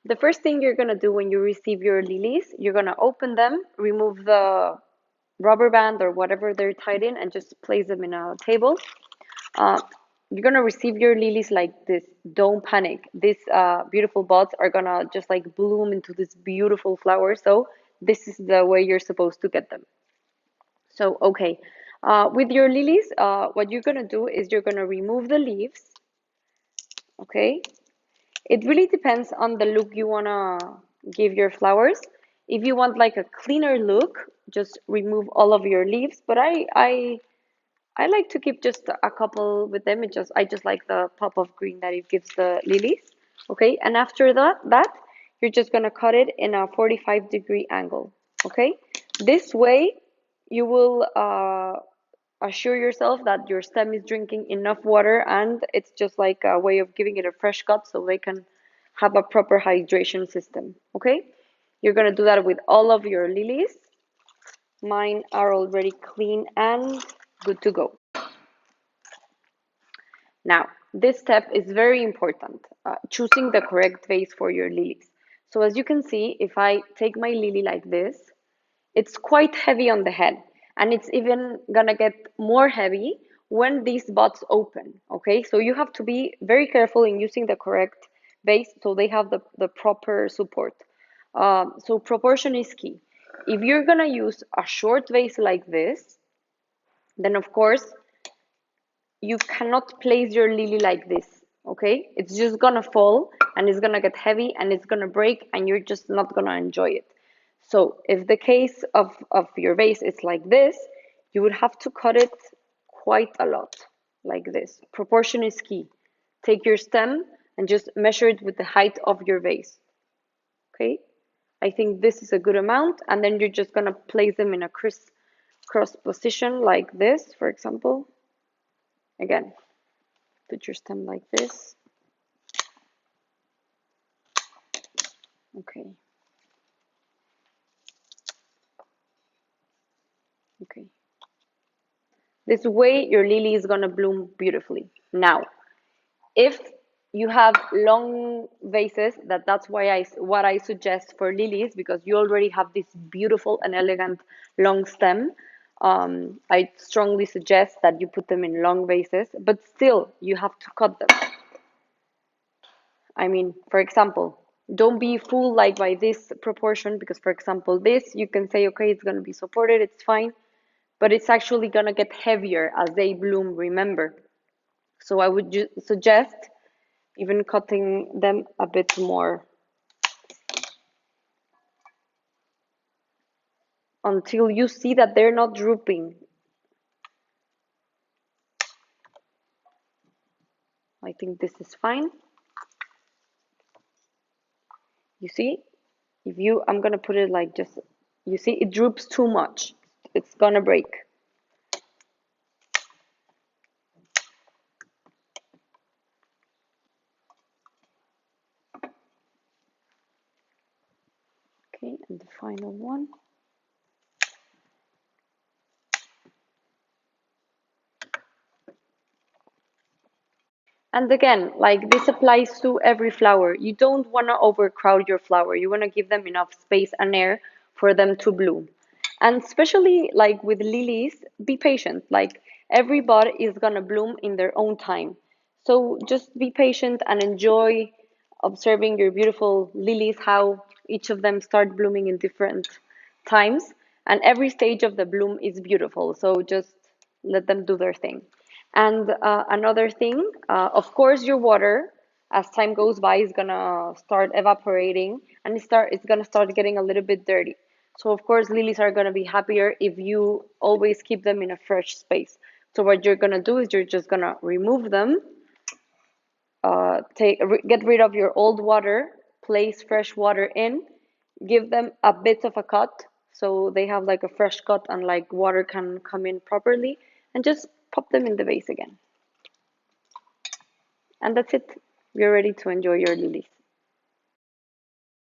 The first thing you're gonna do when you receive your lilies, you're gonna open them, remove the rubber band or whatever they're tied in, and just place them in a table. Uh, you're gonna receive your lilies like this. Don't panic. These beautiful buds are gonna just like bloom into this beautiful flower. So this is the way you're supposed to get them. So okay, with your lilies, what you're gonna do is you're gonna remove the leaves. Okay, it really depends on the look you wanna give your flowers. If you want like a cleaner look, just remove all of your leaves. But I like to keep just a couple with them. I just like the pop of green that it gives the lilies. Okay, and after that you're just gonna cut it in a 45-degree angle. Okay, this way you will assure yourself that your stem is drinking enough water, and it's just like a way of giving it a fresh cut so they can have a proper hydration system. Okay, you're gonna do that with all of your lilies. Mine are already clean and good to go. Now, this step is very important, choosing the correct vase for your lilies. So as you can see, if I take my lily like this, it's quite heavy on the head, and it's even gonna get more heavy when these buds open, okay? So you have to be very careful in using the correct vase so they have the proper support. So proportion is key. If you're gonna use a short vase like this, then of course you cannot place your lily like this, okay? It's just gonna fall and it's gonna get heavy and it's gonna break and you're just not gonna enjoy it. So if the case of your vase is like this, you would have to cut it quite a lot, like this. Proportion is key. Take your stem and just measure it with the height of your vase, okay? I think this is a good amount, and then you're just gonna place them in a cross position like this, for example. Again, put your stem like this. Okay. Okay. This way your lily is gonna bloom beautifully. Now, if you have long vases, that's why what I suggest for lilies, because you already have this beautiful and elegant long stem. I strongly suggest that you put them in long vases, but still you have to cut them. I mean, for example, don't be fooled like by this proportion, because for example, this you can say, okay, it's gonna be supported, it's fine, but it's actually gonna get heavier as they bloom, remember. So I would suggest even cutting them a bit more until you see that they're not drooping. I think this is fine. You see, I'm gonna put it like just, you see, it droops too much. It's gonna break. Okay, and the final one. And again, like this applies to every flower. You don't want to overcrowd your flower. You want to give them enough space and air for them to bloom. And especially like with lilies, be patient. Like every bud is going to bloom in their own time. So just be patient and enjoy observing your beautiful lilies, how each of them start blooming in different times. And every stage of the bloom is beautiful. So just let them do their thing. And another thing, of course, your water, as time goes by, is gonna start evaporating, and it's gonna start getting a little bit dirty. So of course, lilies are gonna be happier if you always keep them in a fresh space. So what you're gonna do is you're just gonna remove them, get rid of your old water, place fresh water in, give them a bit of a cut so they have like a fresh cut and like water can come in properly, and just pop them in the vase again. And that's it. You're ready to enjoy your lilies.